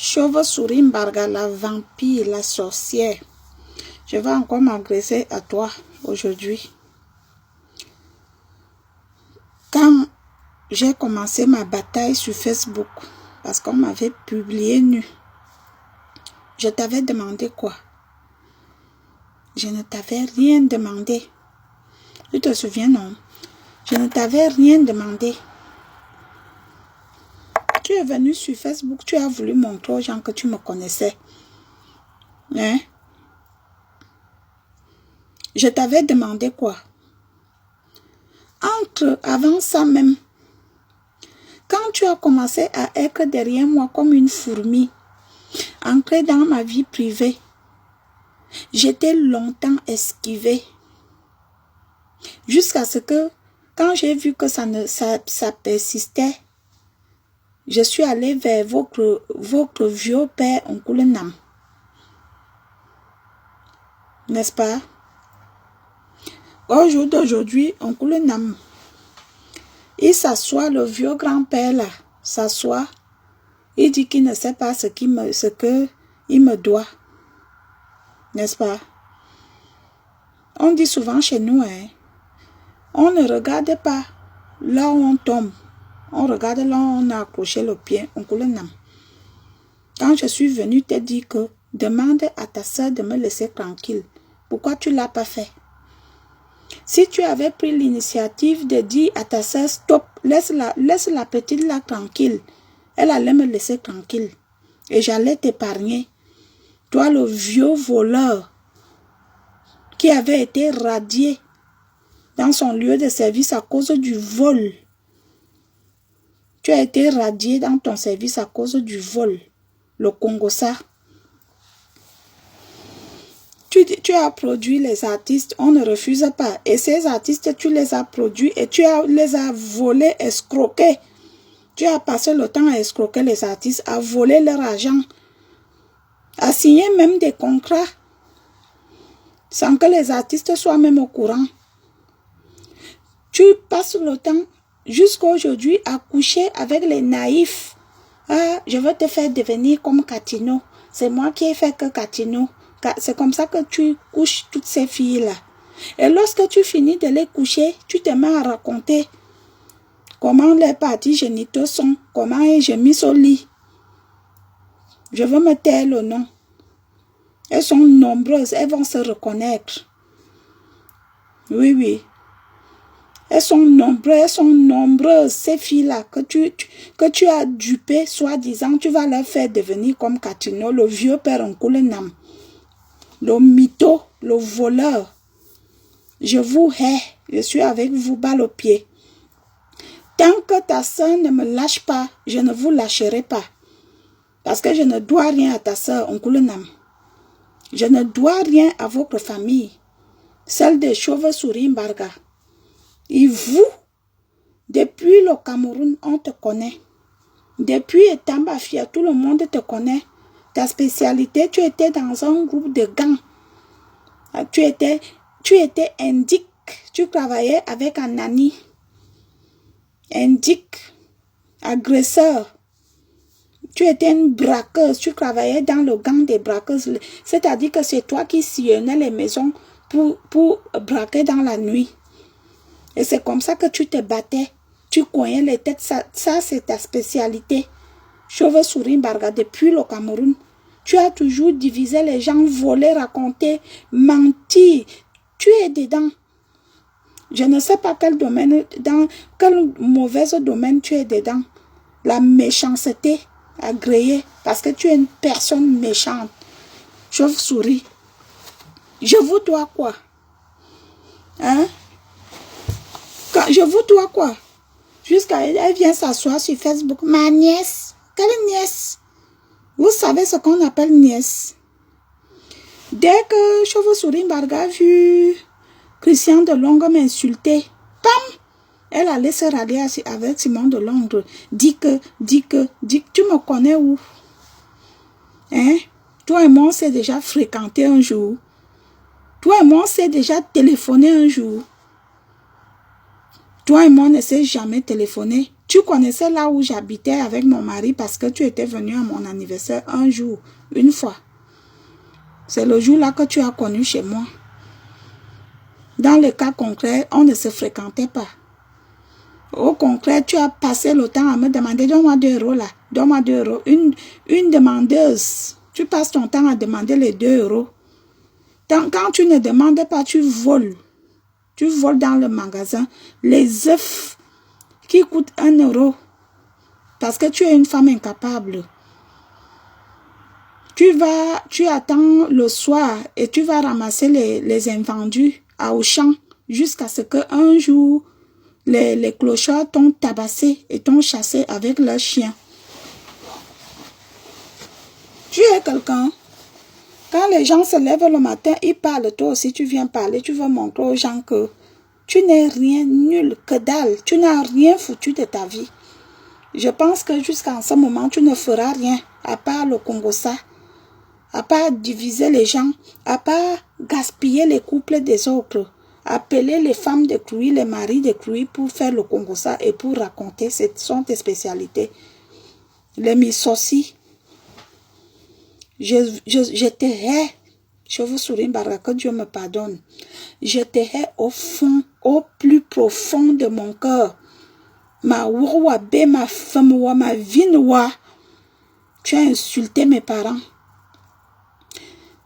Chauve-souris Mbarga, la vampire, la sorcière. Je vais encore m'agresser à toi aujourd'hui. Quand j'ai commencé ma bataille sur Facebook, parce qu'on m'avait publié nu, je t'avais demandé quoi? Je ne t'avais rien demandé. Tu te souviens, non? Je ne t'avais rien demandé. Tu es venu sur Facebook, tu as voulu montrer aux gens que tu me connaissais. Hein? Je t'avais demandé quoi? Avant ça même, quand tu as commencé à être derrière moi comme une fourmi, entrer dans ma vie privée, j'étais longtemps esquivée. Jusqu'à ce que, quand j'ai vu que ça persistait, je suis allée vers votre vieux père Onkulenam. N'est-ce pas? Au jour d'aujourd'hui, Onkulenam, il s'assoit, le vieux grand-père là, s'assoit. Il dit qu'il ne sait pas ce qu'il me doit. N'est-ce pas? On dit souvent chez nous, hein, on ne regarde pas là où on tombe. On regarde là où on a accroché le pied. Quand je suis venue te dire que demande à ta soeur de me laisser tranquille, pourquoi tu ne l'as pas fait? Si tu avais pris l'initiative de dire à ta soeur stop, laisse la petite là tranquille, elle allait me laisser tranquille et j'allais t'épargner. Toi, le vieux voleur qui avait été radié dans son lieu de service à cause du vol. Tu as été radié dans ton service à cause du vol. Le Congossa. Tu as produit les artistes, on ne refuse pas. Et ces artistes, tu les as produits et les as volés, escroqués. Tu as passé le temps à escroquer les artistes, à voler leur argent, à signer même des contrats sans que les artistes soient même au courant. Tu passes le temps jusqu'à aujourd'hui à coucher avec les naïfs. Ah, je veux te faire devenir comme Katino. C'est moi qui ai fait que Katino. C'est comme ça que tu couches toutes ces filles-là. Et lorsque tu finis de les coucher, tu te mets à raconter comment les parties génitaux sont, comment j'ai mis au lit. Je veux me taire le nom. Elles sont nombreuses, elles vont se reconnaître. Oui, oui. Elles sont nombreuses, ces filles-là que tu as dupées, soi-disant, tu vas leur faire devenir comme Katino, le vieux père Onkulenam, le mytho, le voleur. Je vous hais, je suis avec vous, balle au pied. Tant que ta soeur ne me lâche pas, je ne vous lâcherai pas. Parce que je ne dois rien à ta soeur Onkulenam. Je ne dois rien à votre famille, celle des Chauve-souris Mbarga. Et vous, depuis le Cameroun, on te connaît. Depuis Etambafia, tout le monde te connaît. Ta spécialité, tu étais dans un groupe de gangs. Tu étais indique. Tu travaillais avec un nani. Indique. Agresseur. Tu étais une braqueuse. Tu travaillais dans le gang des braqueuses. C'est-à-dire que c'est toi qui sillonnais les maisons pour braquer dans la nuit. Et c'est comme ça que tu te battais. Tu cognais les têtes. Ça c'est ta spécialité. Chauve-souris Mbarga, depuis le Cameroun. Tu as toujours divisé les gens, volé, raconté, menti. Tu es dedans. Je ne sais pas quel domaine, dans quel mauvais domaine tu es dedans. La méchanceté agréée. Parce que tu es une personne méchante. Chauve-souris. Je vous dois quoi? Hein? Je vous dois quoi? Jusqu'à elle vient s'asseoir sur Facebook. Ma nièce. Quelle nièce? Vous savez ce qu'on appelle nièce. Dès que Chauve-souris Mbarga a vu Christian Delonge m'insulter, pam! Elle allait se rallier avec Simon Delonge. Dis que, tu me connais où? Hein? Toi et moi, on s'est déjà fréquenté un jour. Toi et moi, on s'est déjà téléphoné un jour. Toi et moi, on ne s'est jamais téléphoné. Tu connaissais là où j'habitais avec mon mari parce que tu étais venu à mon anniversaire un jour, une fois. C'est le jour-là que tu as connu chez moi. Dans le cas concret, on ne se fréquentait pas. Au contraire, tu as passé le temps à me demander, donne-moi 2 euros là, donne-moi 2 euros. Une demandeuse, tu passes ton temps à demander les 2 euros. Quand tu ne demandes pas, tu voles. Tu voles dans le magasin les œufs qui coûtent 1 euro. Parce que tu es une femme incapable. Tu attends le soir et tu vas ramasser les invendus à Auchan jusqu'à ce qu'un jour, les clochards t'ont tabassé et t'ont chassé avec leurs chiens. Tu es quelqu'un. Quand les gens se lèvent le matin, ils parlent. Toi aussi, tu viens parler. Tu veux montrer aux gens que tu n'es rien, nul, que dalle. Tu n'as rien foutu de ta vie. Je pense que jusqu'à ce moment, tu ne feras rien à part le Congo-ça, à part diviser les gens, à part gaspiller les couples des autres, appeler les femmes de Crouy, les maris de Crouy pour faire le Congo-ça et pour raconter. Ce sont tes spécialités. Les misosi. Je te hais. Je vous souris, Barra, que Dieu me pardonne. Je te hais au fond, au plus profond de mon cœur. Ma ouabe, ma femme, ma vinoua. Tu as insulté mes parents.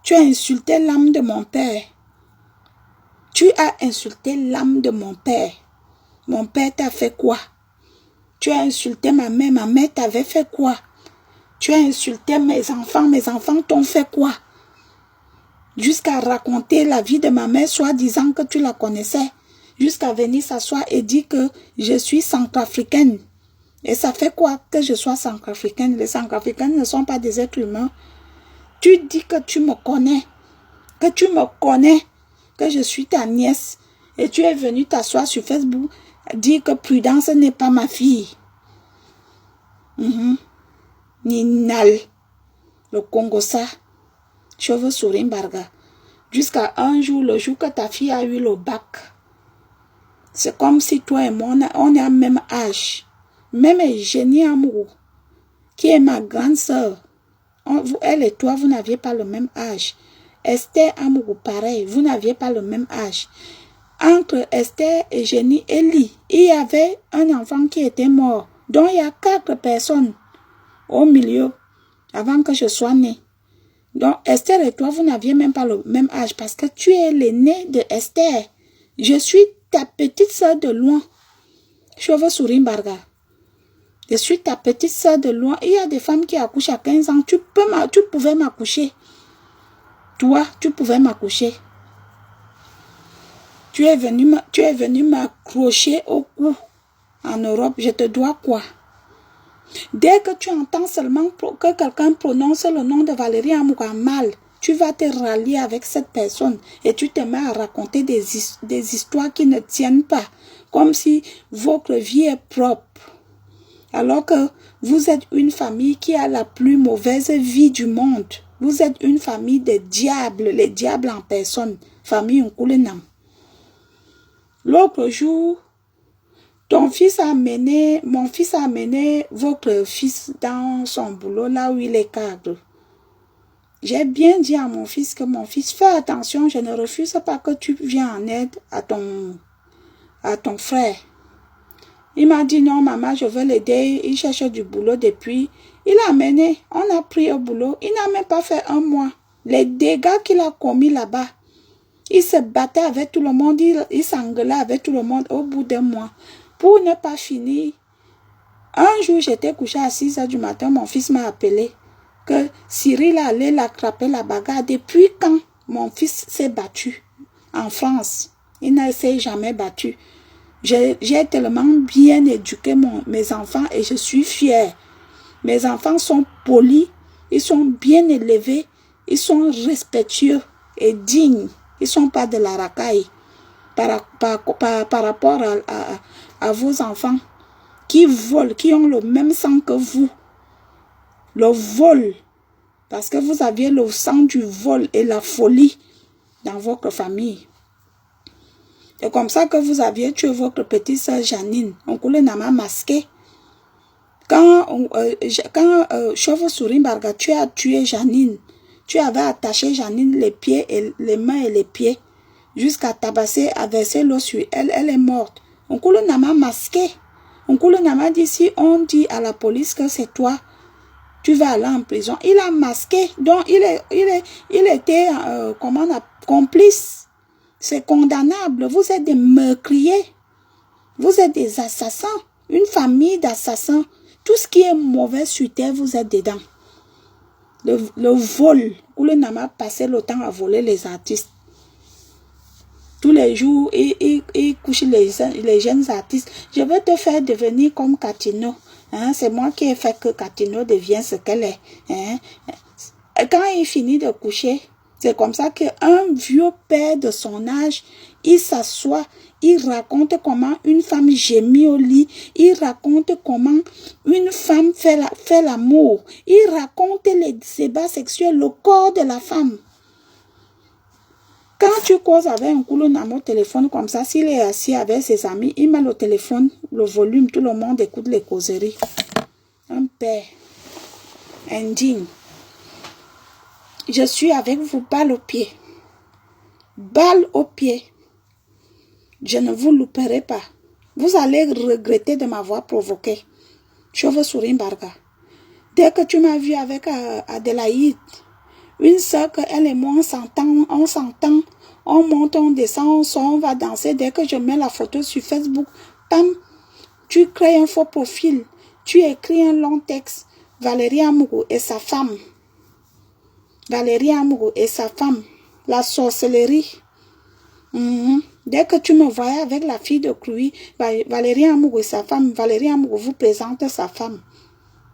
Tu as insulté l'âme de mon père. Tu as insulté l'âme de mon père. Mon père t'a fait quoi? Tu as insulté ma mère t'avait fait quoi? Tu as insulté mes enfants t'ont fait quoi? Jusqu'à raconter la vie de ma mère, soi-disant que tu la connaissais. Jusqu'à venir s'asseoir et dire que je suis centrafricaine. Et ça fait quoi que je sois centrafricaine? Les centrafricaines ne sont pas des êtres humains. Tu dis que tu me connais. Que je suis ta nièce. Et tu es venu t'asseoir sur Facebook, dire que Prudence n'est pas ma fille. Ninal, le Congo-ça, cheveux souris Barga. Jusqu'à un jour, le jour que ta fille a eu le bac, c'est comme si toi et moi, on est à même âge. Même Eugénie Amourou, qui est ma grande sœur, elle et toi, vous n'aviez pas le même âge. Esther Amourou, pareil, vous n'aviez pas le même âge. Entre Esther, Eugénie et Lee, il y avait un enfant qui était mort, dont il y a 4 personnes au milieu, avant que je sois née. Donc, Esther et toi, vous n'aviez même pas le même âge parce que tu es l'aînée de Esther. Je suis ta petite soeur de loin. Cheveux souris Barga. Je suis ta petite soeur de loin. Il y a des femmes qui accouchent à 15 ans. Tu pouvais m'accoucher. Toi, tu pouvais m'accoucher. Tu es venu m'accrocher au cou. En Europe, je te dois quoi? Dès que tu entends seulement que quelqu'un prononce le nom de Valérie Amoura mal, tu vas te rallier avec cette personne et tu te mets à raconter des histoires qui ne tiennent pas, comme si votre vie est propre. Alors que vous êtes une famille qui a la plus mauvaise vie du monde. Vous êtes une famille de diables, les diables en personne, famille Nkoulenam. L'autre jour, mon fils a amené votre fils dans son boulot, là où il est cadre. J'ai bien dit à mon fils que mon fils, fais attention, je ne refuse pas que tu viennes en aide à ton frère. Il m'a dit non, maman, je veux l'aider, il cherche du boulot depuis. Il a amené, on a pris au boulot, il n'a même pas fait 1 mois. Les dégâts qu'il a commis là-bas, il se battait avec tout le monde, il s'engueulait avec tout le monde au bout d'1 mois. Pour ne pas finir, un jour j'étais couché à 6 h du matin, mon fils m'a appelé que Cyril allait l'attraper la bagarre. Depuis quand mon fils s'est battu en France? Il ne s'est jamais battu. J'ai tellement bien éduqué mes enfants et je suis fière. Mes enfants sont polis, ils sont bien élevés, ils sont respectueux et dignes. Ils ne sont pas de la racaille par rapport à vos enfants qui volent, qui ont le même sang que vous. Le vol, parce que vous aviez le sang du vol et la folie dans votre famille. C'est comme ça que vous aviez tué votre petite soeur Janine. On coulait n'a pas masqué. Quand Chauve-souris Mbarga, tu as tué Janine, tu avais attaché Janine les pieds, et les mains et les pieds, jusqu'à tabasser, à verser l'eau sur elle, elle est morte. Onkulu Nama masqué. Onkulu Nama dit, si on dit à la police que c'est toi, tu vas aller en prison. Il a masqué, donc il était complice. C'est condamnable. Vous êtes des meurtriers. Vous êtes des assassins. Une famille d'assassins. Tout ce qui est mauvais sur terre, vous êtes dedans. Le vol. Où le Nama passait le temps à voler les artistes. Tous les jours, il couche les jeunes artistes. Je veux te faire devenir comme Katino. Hein? C'est moi qui ai fait que Katino devienne ce qu'elle est. Hein? Quand il finit de coucher, c'est comme ça qu'un vieux père de son âge, il s'assoit, il raconte comment une femme gémit au lit, il raconte comment une femme fait l'amour, il raconte les ébats sexuels, le corps de la femme. Quand tu causes avec un Nkulu Nama au téléphone comme ça, s'il est assis avec ses amis, il met le téléphone, le volume, tout le monde écoute les causeries. Un père indigne. Je suis avec vous, balle au pied. Balle au pied. Je ne vous louperai pas. Vous allez regretter de m'avoir provoqué. Chauve-souris Mbarga. Dès que tu m'as vu avec Adélaïde, une soeur que elle et moi, on s'entend, on monte, on descend, on sort, on va danser. Dès que je mets la photo sur Facebook, pam, tu crées un faux profil. Tu écris un long texte. Valérie Amourou et sa femme. Valérie Amourou et sa femme. La sorcellerie. Dès que tu me voyais avec la fille de Clouy, Valérie Amourou et sa femme, Valérie Amourou vous présente sa femme.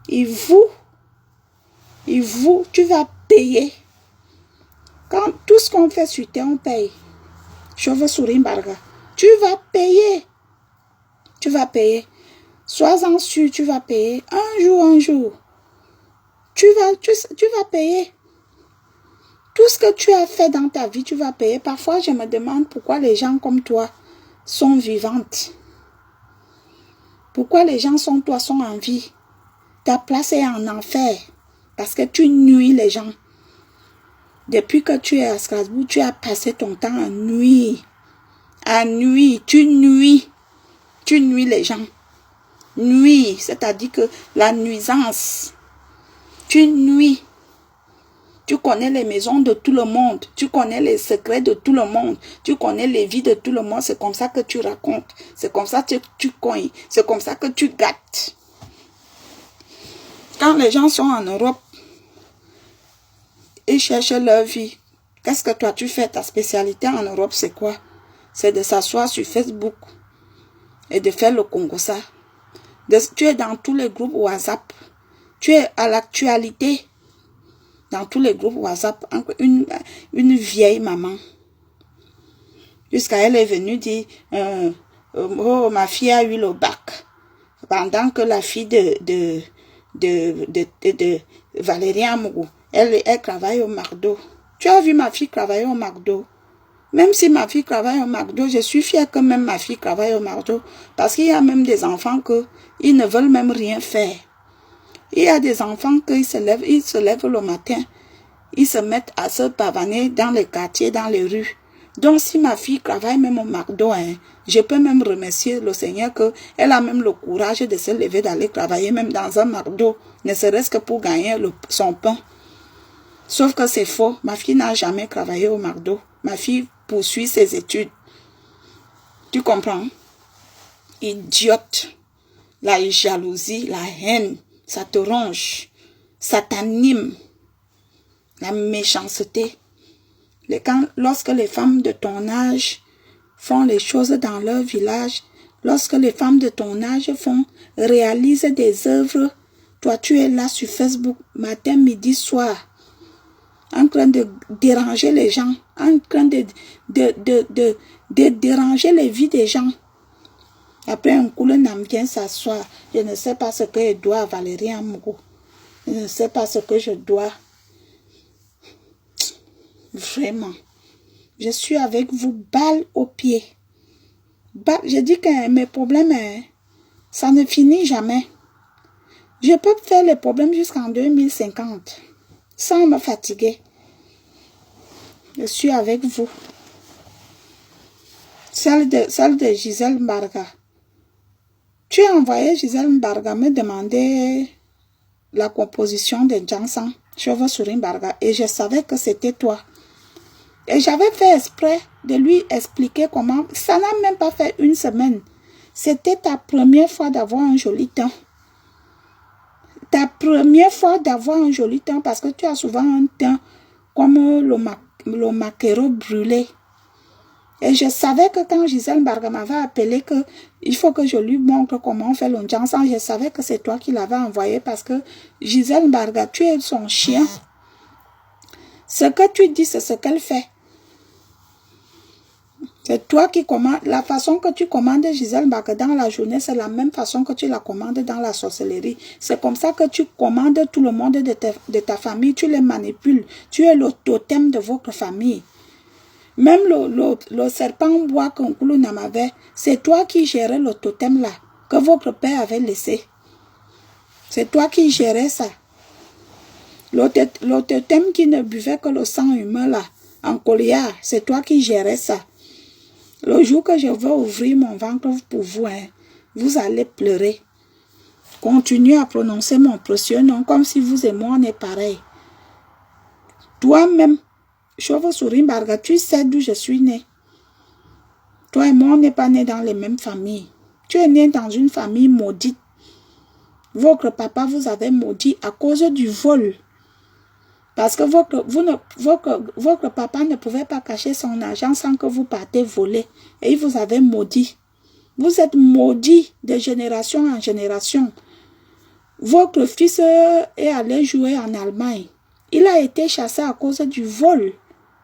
Et vous, tu vas payer. Quand tout ce qu'on fait sur terre, on paye. Chauve-souris Mbarga. Tu vas payer. Tu vas payer. Sois-en sûr, tu vas payer. Un jour. Tu vas payer. Tout ce que tu as fait dans ta vie, tu vas payer. Parfois, je me demande pourquoi les gens comme toi sont vivantes. Pourquoi les gens comme toi sont en vie. Ta place est en enfer. Parce que tu nuis les gens. Depuis que tu es à Strasbourg, tu as passé ton temps à nuire. À nuire. Tu nuis. Tu nuis les gens. Nuire, c'est-à-dire que la nuisance. Tu nuis. Tu connais les maisons de tout le monde. Tu connais les secrets de tout le monde. Tu connais les vies de tout le monde. C'est comme ça que tu racontes. C'est comme ça que tu cognes. C'est comme ça que tu gâtes. Quand les gens sont en Europe, ils cherchent leur vie. Qu'est-ce que toi tu fais? Ta spécialité en Europe, c'est quoi? C'est de s'asseoir sur Facebook et de faire le Congossa. Tu es dans tous les groupes WhatsApp. Tu es à l'actualité. Dans tous les groupes WhatsApp, une vieille maman. Jusqu'à elle est venue dire, oh, ma fille a eu le bac. Pendant que la fille de Valérie Amourou, elle travaille au McDo. Tu as vu ma fille travailler au McDo? Même si ma fille travaille au McDo, je suis fière que même ma fille travaille au McDo. Parce qu'il y a même des enfants ils ne veulent même rien faire. Il y a des enfants ils se lèvent le matin, ils se mettent à se pavaner dans les quartiers, dans les rues. Donc si ma fille travaille même au McDo, je peux même remercier le Seigneur qu'elle a même le courage de se lever, d'aller travailler même dans un McDo, ne serait-ce que pour gagner son pain. Sauf que c'est faux, ma fille n'a jamais travaillé au McDo. Ma fille poursuit ses études. Tu comprends? Idiote. La jalousie, la haine, ça te ronge, ça t'anime. La méchanceté. Lorsque les femmes de ton âge font les choses dans leur village, lorsque les femmes de ton âge réalisent des œuvres, toi tu es là sur Facebook, matin, midi, soir, en train de déranger les gens, en train de déranger les vies des gens. Après, un coup, le Nam vient s'asseoir. Je ne sais pas ce que je dois à Valérie Amourou. Je ne sais pas ce que je dois. Vraiment. Je suis avec vous, balle au pied. Je dis que mes problèmes, ça ne finit jamais. Je peux faire les problèmes jusqu'en 2050 sans me fatiguer. Je suis avec vous. Celle de Gisèle Mbarga. Tu as envoyé Gisèle Mbarga me demander la composition de Jansan, Chauve Souris Mbarga, et je savais que c'était toi. Et j'avais fait exprès de lui expliquer comment. Ça n'a même pas fait une semaine. C'était ta première fois d'avoir un joli temps. Ta première fois d'avoir un joli temps parce que tu as souvent un teint comme le maquereau brûlé. Et je savais que quand Gisèle Mbarga m'avait appelé qu'il faut que je lui montre comment on fait le Jansan, je savais que c'est toi qui l'avais envoyé parce que Gisèle Mbarga, tu es son chien. Ce que tu dis, c'est ce qu'elle fait. C'est toi qui commandes. La façon que tu commandes Gisèle Mbarga dans la journée, c'est la même façon que tu la commandes dans la sorcellerie. C'est comme ça que tu commandes tout le monde de ta famille. Tu les manipules. Tu es le totem de votre famille. Même le serpent en bois qu'Onkulu Namavait, c'est toi qui gérais le totem là, que votre père avait laissé. C'est toi qui gérais ça. Le totem qui ne buvait que le sang humain là, en colliard, c'est toi qui gérais ça. Le jour que je vais ouvrir mon ventre pour vous, hein, vous allez pleurer. Continuez à prononcer mon précieux nom comme si vous et moi on est pareil. Toi-même, Chauve Souris Mbarga, tu sais d'où je suis né. Toi et moi, on n'est pas nés dans les mêmes familles. Tu es né dans une famille maudite. Votre papa vous avait maudit à cause du vol. Parce que votre papa ne pouvait pas cacher son argent sans que vous partez voler. Et il vous avait maudit. Vous êtes maudit de génération en génération. Votre fils est allé jouer en Allemagne. Il a été chassé à cause du vol.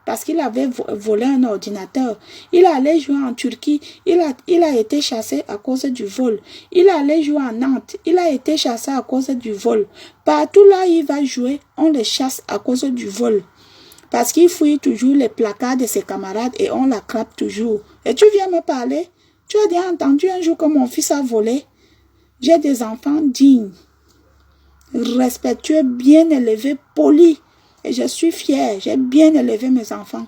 Parce qu'il avait volé un ordinateur. Il allait jouer en Turquie. Il a été chassé à cause du vol. Il allait jouer à Nantes. Il a été chassé à cause du vol. Partout là, il va jouer, on le chasse à cause du vol. Parce qu'il fouille toujours les placards de ses camarades et on la crappe toujours. Et tu viens me parler? Tu as déjà entendu un jour que mon fils a volé? J'ai des enfants dignes, respectueux, bien élevés, polis. Et je suis fière, j'ai bien élevé mes enfants.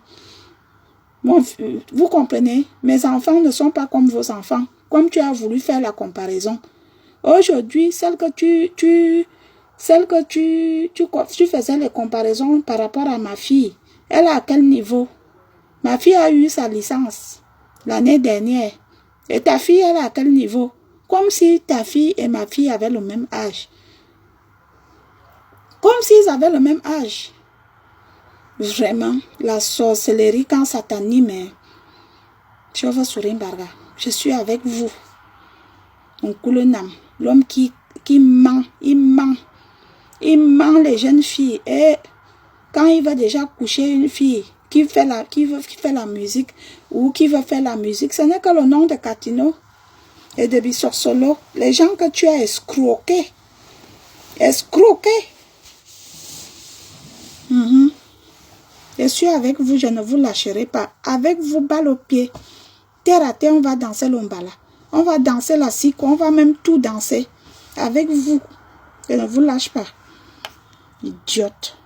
Vous comprenez? Mes enfants ne sont pas comme vos enfants, comme tu as voulu faire la comparaison. Aujourd'hui, celle que tu faisais les comparaisons par rapport à ma fille, elle est à quel niveau? Ma fille a eu sa licence l'année dernière. Et ta fille, elle est à quel niveau? Comme si ta fille et ma fille avaient le même âge. Comme s'ils avaient le même âge. Vraiment, la sorcellerie, quand ça t'anime, Chauve Souris Mbarga, je suis avec vous. Onkulu Nam, l'homme qui ment, il ment les jeunes filles. Et quand il va déjà coucher une fille qui fait la musique ou qui veut faire la musique, ce n'est que le nom de Katino et de Bissorsolo. Les gens que tu as escroqués. Je suis avec vous, je ne vous lâcherai pas. Avec vous, balle au pied. Terre à terre, on va danser l'ombala. On va danser la siko, on va même tout danser. Avec vous, je ne vous lâche pas. Idiote.